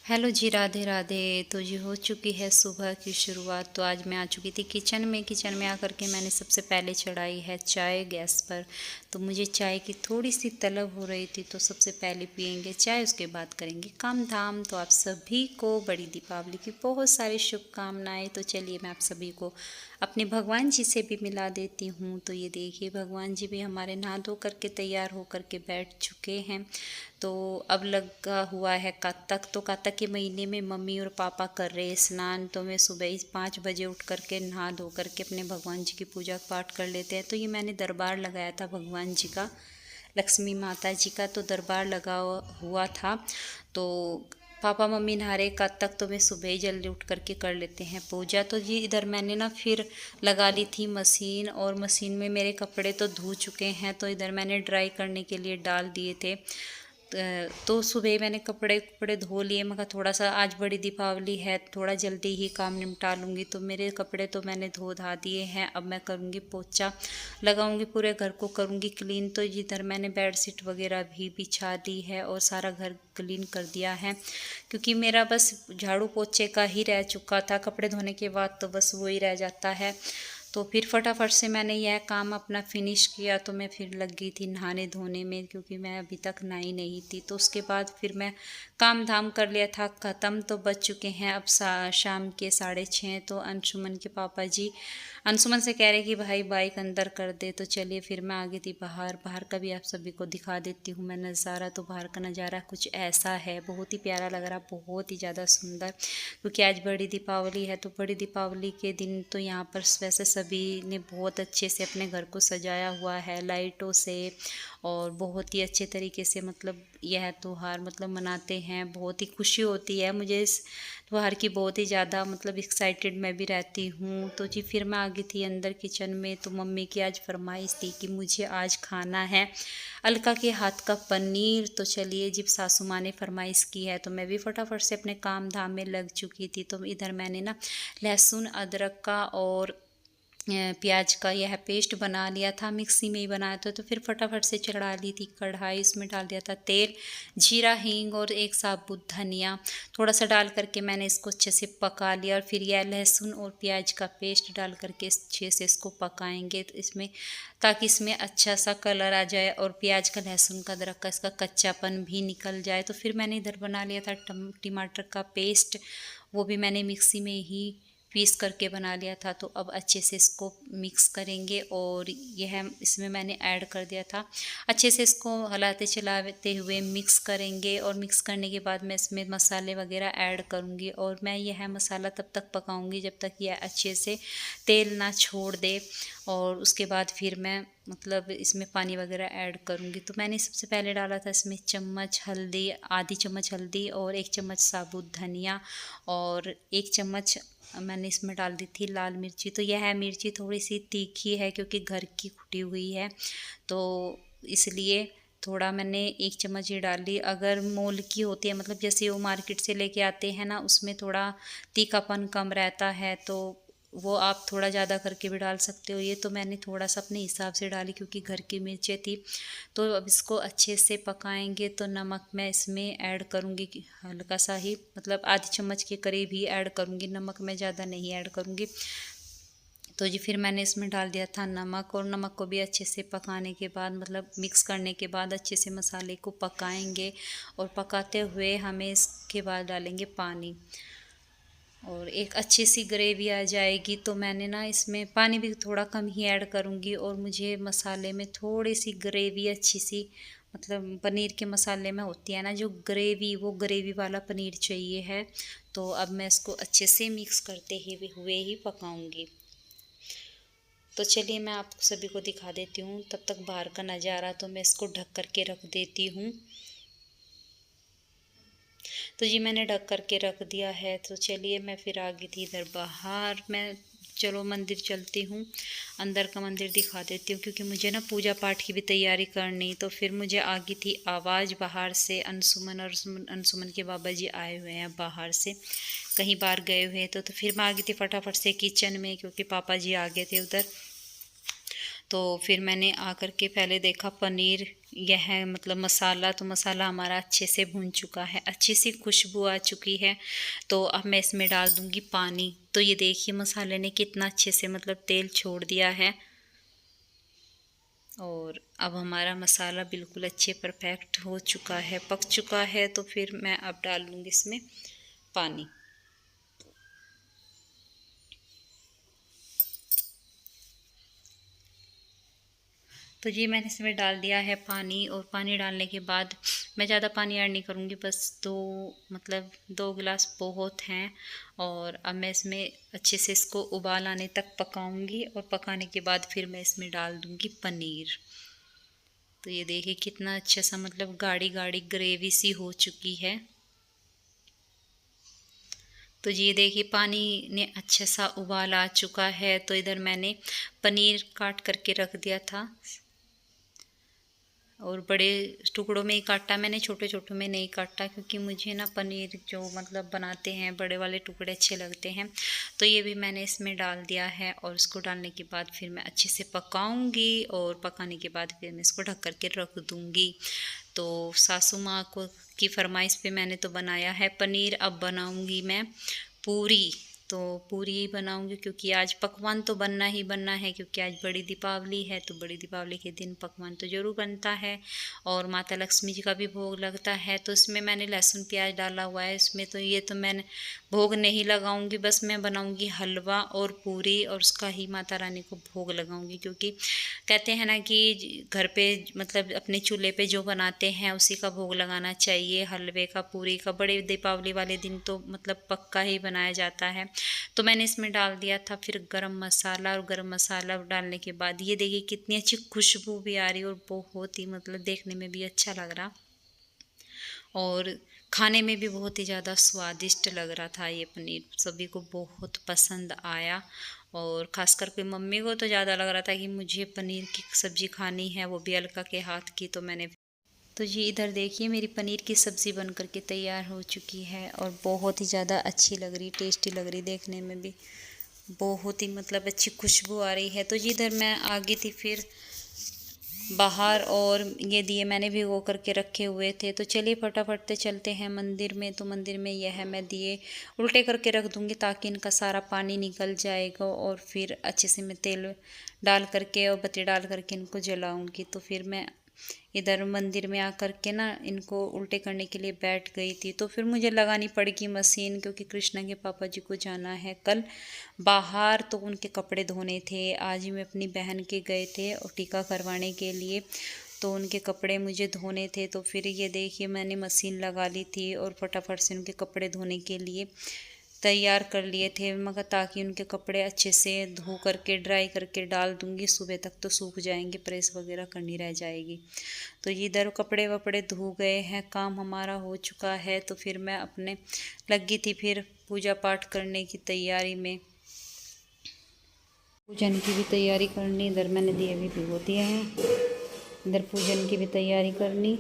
Hello जी, राधे राधे। तो जी हो चुकी है सुबह की शुरुआत। तो आज मैं आ चुकी थी किचन में आकर के मैंने सबसे पहले चढ़ाई है चाय गैस पर। तो मुझे चाय की थोड़ी सी तलब हो रही थी, तो सबसे पहले पियेंगे चाय, उसके बाद करेंगे काम धाम। तो आप सभी को बड़ी दीपावली की बहुत सारी शुभकामनाएं। तो चलिए मैं आप सभी को अपने भगवान जी से भी मिला देती हूँ। तो ये देखिए, भगवान जी भी हमारे नहा धो करके तैयार हो करके बैठ चुके हैं। तो अब लगा हुआ है कातक। तो कातक के महीने में मम्मी और पापा कर रहे हैं स्नान। तो मैं सुबह ही 5 बजे उठ करके नहा धो करके अपने भगवान जी की पूजा पाठ कर लेते हैं। तो ये मैंने दरबार लगाया था भगवान जी का, लक्ष्मी माता जी का, तो दरबार लगा हुआ था। तो पापा मम्मी नहा रहे कातक, तो मैं सुबह ही जल्दी उठ करके कर लेते हैं पूजा। तो जी इधर मैंने ना फिर लगा ली थी मशीन, और मशीन में मेरे कपड़े तो धो चुके हैं। तो इधर मैंने ड्राई करने के लिए डाल दिए थे। तो सुबह मैंने कपड़े धो लिए। मैं कहा थोड़ा सा आज बड़ी दीपावली है, थोड़ा जल्दी ही काम निपटा लूँगी। तो मेरे कपड़े तो मैंने धो धा दिए हैं। अब मैं करूँगी पोछा, लगाऊंगी, पूरे घर को करूँगी क्लीन। तो जिधर मैंने बेडशीट वगैरह भी बिछा दी है और सारा घर क्लीन कर दिया है, क्योंकि मेरा बस झाड़ू पोछे का ही रह चुका था। कपड़े धोने के बाद तो बस वही रह जाता है। तो फिर फटाफट से मैंने यह काम अपना फिनिश किया। तो मैं फिर लग गई थी नहाने धोने में, क्योंकि मैं अभी तक नहाई नहीं थी। तो उसके बाद फिर मैं काम धाम कर लिया था ख़त्म। तो बज चुके हैं अब शाम के 6:30। तो अंशुमन के पापा जी अंशुमन से कह रहे कि भाई बाइक अंदर कर दे। तो चलिए फिर मैं आ गई थी बाहर का भी आप सभी को दिखा देती हूँ मैं नज़ारा। तो बाहर का नज़ारा कुछ ऐसा है, बहुत ही प्यारा लग रहा, बहुत ही ज़्यादा सुंदर। क्योंकि आज बड़ी दीपावली है। तो बड़ी दीपावली के दिन तो यहाँ पर वैसे सभी ने बहुत अच्छे से अपने घर को सजाया हुआ है लाइटों से, और बहुत ही अच्छे तरीके से मतलब यह त्यौहार मतलब मनाते हैं। बहुत ही खुशी होती है मुझे इस त्यौहार की, बहुत ही ज़्यादा मतलब एक्साइटेड मैं भी रहती हूँ। तो जी फिर मैं आ गई थी अंदर किचन में। तो मम्मी की आज फरमाइश थी कि मुझे आज खाना है अलका के हाथ का पनीर। तो चलिए जब सासू माँ ने फरमाइश की है, तो मैं भी फटाफट से अपने काम धाम में लग चुकी थी। तो इधर मैंने ना लहसुन अदरक का और प्याज का यह पेस्ट बना लिया था, मिक्सी में ही बनाया था। तो फिर फटाफट से चढ़ा ली थी कढ़ाई, उसमें डाल दिया था तेल, जीरा, हींग और एक साबुत धनिया थोड़ा सा डाल करके मैंने इसको अच्छे से पका लिया। और फिर यह लहसुन और प्याज का पेस्ट डाल करके अच्छे से इसको पकाएंगे, तो इसमें ताकि इसमें अच्छा सा कलर आ जाए और प्याज का, लहसुन का, अदरक का इसका कच्चापन भी निकल जाए। तो फिर मैंने इधर बना लिया था टमाटर का पेस्ट, वो भी मैंने मिक्सी में ही पीस करके बना लिया था। तो अब अच्छे से इसको मिक्स करेंगे, और यह इसमें मैंने ऐड कर दिया था। अच्छे से इसको हलाते चलाते हुए मिक्स करेंगे, और मिक्स करने के बाद मैं इसमें मसाले वगैरह ऐड करूँगी। और मैं यह मसाला तब तक पकाऊँगी जब तक यह अच्छे से तेल ना छोड़ दे। और उसके बाद फिर मैं मतलब इसमें पानी वगैरह ऐड करूँगी। तो मैंने सबसे पहले डाला था इसमें चम्मच हल्दी, आधी चम्मच हल्दी, और 1 चम्मच साबुत धनिया, और 1 चम्मच मैंने इसमें डाल दी थी लाल मिर्ची। तो यह मिर्ची थोड़ी सी तीखी है, क्योंकि घर की कुटी हुई है, तो इसलिए थोड़ा मैंने 1 चम्मच ही डाल ली। अगर मोल की होती है, मतलब जैसे वो मार्केट से लेके आते हैं ना, उसमें थोड़ा तीखापन कम रहता है, तो वो आप थोड़ा ज़्यादा करके भी डाल सकते हो। ये तो मैंने थोड़ा सा अपने हिसाब से डाली, क्योंकि घर की मिर्चें थी। तो अब इसको अच्छे से पकाएंगे। तो नमक मैं इसमें ऐड करूँगी हल्का सा ही, मतलब आधी चम्मच के करीब ही ऐड करूँगी नमक, मैं ज़्यादा नहीं ऐड करूँगी। तो जी फिर मैंने इसमें डाल दिया था नमक, और नमक को भी अच्छे से पकाने के बाद, मतलब मिक्स करने के बाद अच्छे से मसाले को पकाएंगे। और पकाते हुए हमें इसके बाद डालेंगे पानी, और एक अच्छी सी ग्रेवी आ जाएगी। तो मैंने ना इसमें पानी भी थोड़ा कम ही ऐड करूँगी, और मुझे मसाले में थोड़ी सी ग्रेवी अच्छी सी, मतलब पनीर के मसाले में होती है ना जो ग्रेवी, वो ग्रेवी वाला पनीर चाहिए है। तो अब मैं इसको अच्छे से मिक्स करते हुए ही पकाऊंगी। तो चलिए मैं आप सभी को दिखा देती हूँ तब तक बाहर का नज़ारा। तो मैं इसको ढक करके रख देती हूँ। तो जी मैंने ढक करके रख दिया है। तो चलिए मैं फिर आ गई थी इधर बाहर। मैं चलो मंदिर चलती हूँ, अंदर का मंदिर दिखा देती हूँ, क्योंकि मुझे ना पूजा पाठ की भी तैयारी करनी। तो फिर मुझे आ गई थी आवाज़ बाहर से, अंशुमन और अंशुमन के बाबा जी आए हुए हैं बाहर से, कहीं बाहर गए हुए हैं। तो फिर मैं आ गई थी फटाफट से किचन में, क्योंकि पापा जी आ गए थे उधर। तो फिर मैंने आकर के पहले देखा पनीर यह है मतलब मसाला, तो मसाला हमारा अच्छे से भून चुका है, अच्छी सी खुशबू आ चुकी है। तो अब मैं इसमें डाल दूँगी पानी। तो ये देखिए मसाले ने कितना अच्छे से मतलब तेल छोड़ दिया है, और अब हमारा मसाला बिल्कुल अच्छे परफेक्ट हो चुका है, पक चुका है। तो फिर मैं अब डाल लूँगी इसमें पानी। तो जी मैंने इसमें डाल दिया है पानी, और पानी डालने के बाद मैं ज़्यादा पानी ऐड नहीं करूँगी, बस मतलब 2 गिलास बहुत हैं। और अब मैं इसमें अच्छे से इसको उबाल आने तक पकाऊंगी, और पकाने के बाद फिर मैं इसमें डाल दूँगी पनीर। तो ये देखिए कितना अच्छा सा मतलब गाढ़ी गाढ़ी ग्रेवी सी हो चुकी है। तो ये देखिए पानी ने अच्छा सा उबाल आ चुका है। तो इधर मैंने पनीर काट करके रख दिया था, और बड़े टुकड़ों में ही काटा मैंने, छोटे छोटे में नहीं काटा, क्योंकि मुझे ना पनीर जो मतलब बनाते हैं बड़े वाले टुकड़े अच्छे लगते हैं। तो ये भी मैंने इसमें डाल दिया है, और इसको डालने के बाद फिर मैं अच्छे से पकाऊंगी, और पकाने के बाद फिर मैं इसको ढक करके रख दूंगी। तो सासू माँ को की फरमाइश पे मैंने तो बनाया है पनीर। अब बनाऊंगी मैं पूरी। तो पूरी ही बनाऊंगी, क्योंकि आज पकवान तो बनना ही बनना है, क्योंकि आज बड़ी दीपावली है। तो बड़ी दीपावली के दिन पकवान तो ज़रूर बनता है, और माता लक्ष्मी जी का भी भोग लगता है। तो इसमें मैंने लहसुन प्याज डाला हुआ है इसमें। तो ये तो मैंने भोग नहीं लगाऊंगी, बस मैं बनाऊंगी हलवा और पूरी, और उसका ही माता रानी को भोग लगाऊंगी। क्योंकि कहते हैं ना कि घर पे मतलब अपने चूल्हे पे जो बनाते हैं उसी का भोग लगाना चाहिए, हलवे का पूरी का। बड़े दीपावली वाले दिन तो मतलब पक्का ही बनाया जाता है। तो मैंने इसमें डाल दिया था फिर गरम मसाला, और गरम मसाला डालने के बाद ये देखिए कितनी अच्छी खुशबू भी आ रही, और बहुत ही मतलब देखने में भी अच्छा लग रहा, और खाने में भी बहुत ही ज़्यादा स्वादिष्ट लग रहा था। ये पनीर सभी को बहुत पसंद आया, और ख़ासकर के मम्मी को तो ज़्यादा लग रहा था कि मुझे पनीर की सब्ज़ी खानी है, वो भी अलका के हाथ की। तो मैंने तो जी इधर देखिए मेरी पनीर की सब्ज़ी बन करके तैयार हो चुकी है, और बहुत ही ज़्यादा अच्छी लग रही, टेस्टी लग रही, देखने में भी बहुत ही मतलब अच्छी खुशबू आ रही है। तो जी इधर मैं आ गई थी फिर बाहर, और ये दिए मैंने भिगो करके रखे हुए थे। तो चलिए फटाफट से चलते हैं मंदिर में। तो मंदिर में यह है मैं दिए उल्टे करके रख दूँगी, ताकि इनका सारा पानी निकल जाएगा, और फिर अच्छे से मैं तेल डाल करके और बत्ती डाल करके इनको जलाऊँगी। तो फिर मैं इधर मंदिर में आकर के ना इनको उल्टे करने के लिए बैठ गई थी। तो फिर मुझे लगानी पड़ेगी मशीन, क्योंकि कृष्णा के पापा जी को जाना है कल बाहर। तो उनके कपड़े धोने थे। आज ही मैं अपनी बहन के गए थे और टीका करवाने के लिए, तो उनके कपड़े मुझे धोने थे। तो फिर ये देखिए मैंने मशीन लगा ली थी, और फटाफट से उनके कपड़े धोने के लिए तैयार कर लिए थे, मगर ताकि उनके कपड़े अच्छे से धो करके ड्राई करके डाल दूँगी। सुबह तक तो सूख जाएंगे, प्रेस वगैरह करनी रह जाएगी। तो इधर कपड़े वपड़े धो गए हैं, काम हमारा हो चुका है। तो फिर मैं अपने लगी थी फिर पूजा पाठ करने की तैयारी में, पूजन की भी तैयारी करनी। इधर मैंने दिए भी भिगो दिए हैं, इधर पूजन की भी तैयारी करनी।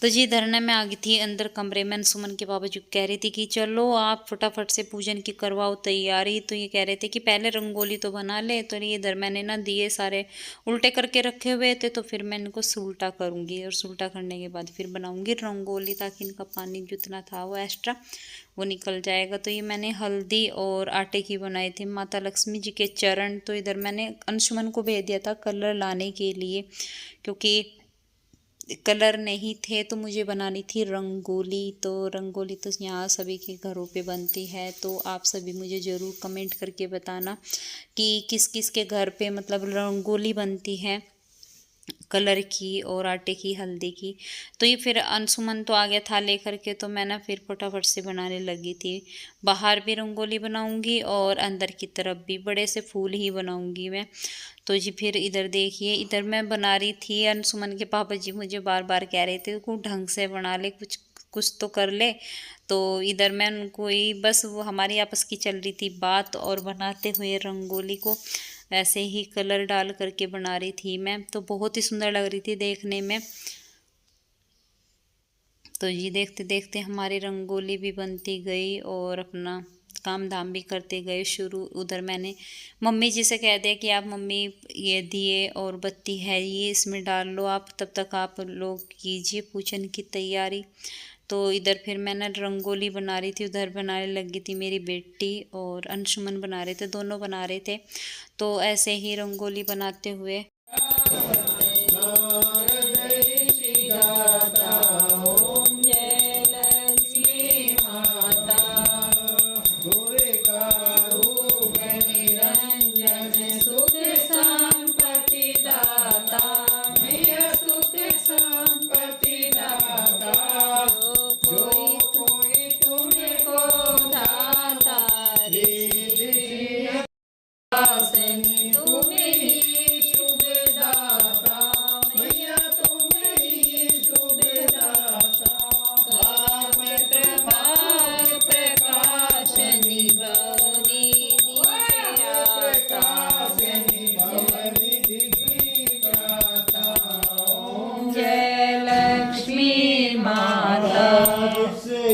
तो जी धरने में आ गई थी अंदर कमरे में। सुमन के बाबा जी कह रही थी कि चलो आप फटाफट से पूजन की करवाओ तैयारी। तो ये कह रहे थे कि पहले रंगोली तो बना ले। तो ये इधर मैंने ना दिए सारे उल्टे करके रखे हुए थे, तो फिर मैं इनको सुलटा करूँगी, और सुलटा करने के बाद फिर बनाऊँगी रंगोली, ताकि इनका पानी जितना था वो एक्स्ट्रा वो निकल जाएगा। तो ये मैंने हल्दी और आटे की बनाई थी माता लक्ष्मी जी के चरण। तो इधर मैंने अंशुमन को भेज दिया था कलर लाने के लिए, क्योंकि कलर नहीं थे। तो मुझे बनानी थी रंगोली। तो रंगोली तो यहाँ सभी के घरों पे बनती है। तो आप सभी मुझे ज़रूर कमेंट करके बताना कि किस किस के घर पे मतलब रंगोली बनती है कलर की और आटे की हल्दी की। तो ये फिर अंशुमन तो आ गया था लेकर के, तो मैं ना फिर फटाफट से बनाने लगी थी। बाहर भी रंगोली बनाऊंगी, और अंदर की तरफ भी बड़े से फूल ही बनाऊंगी मैं। तो जी फिर इधर देखिए इधर मैं बना रही थी। अंशुमन के पापा जी मुझे बार बार कह रहे थे कुछ ढंग से बना ले, कुछ कुछ तो कर ले। तो इधर मैं उनको ही बस वो हमारी आपस की चल रही थी बात, और बनाते हुए रंगोली को ऐसे ही कलर डाल करके बना रही थी मैं। तो बहुत ही सुंदर लग रही थी देखने में। तो ये देखते देखते हमारी रंगोली भी बनती गई, और अपना काम धाम भी करते गए शुरू। उधर मैंने मम्मी जी से कह दिया कि आप मम्मी ये दिए और बत्ती है ये इसमें डाल लो, आप तब तक आप लोग कीजिए पूजन की तैयारी। तो इधर फिर मैंने रंगोली बना रही थी, उधर बनाने लगी थी मेरी बेटी और अंशुमन बना रहे थे, दोनों बना रहे थे। तो ऐसे ही रंगोली बनाते हुए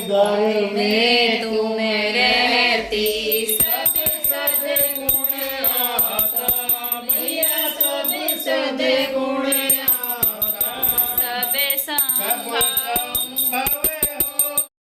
घर में तुम रहती सब सद्गुण आता, मैया सब सद्गुण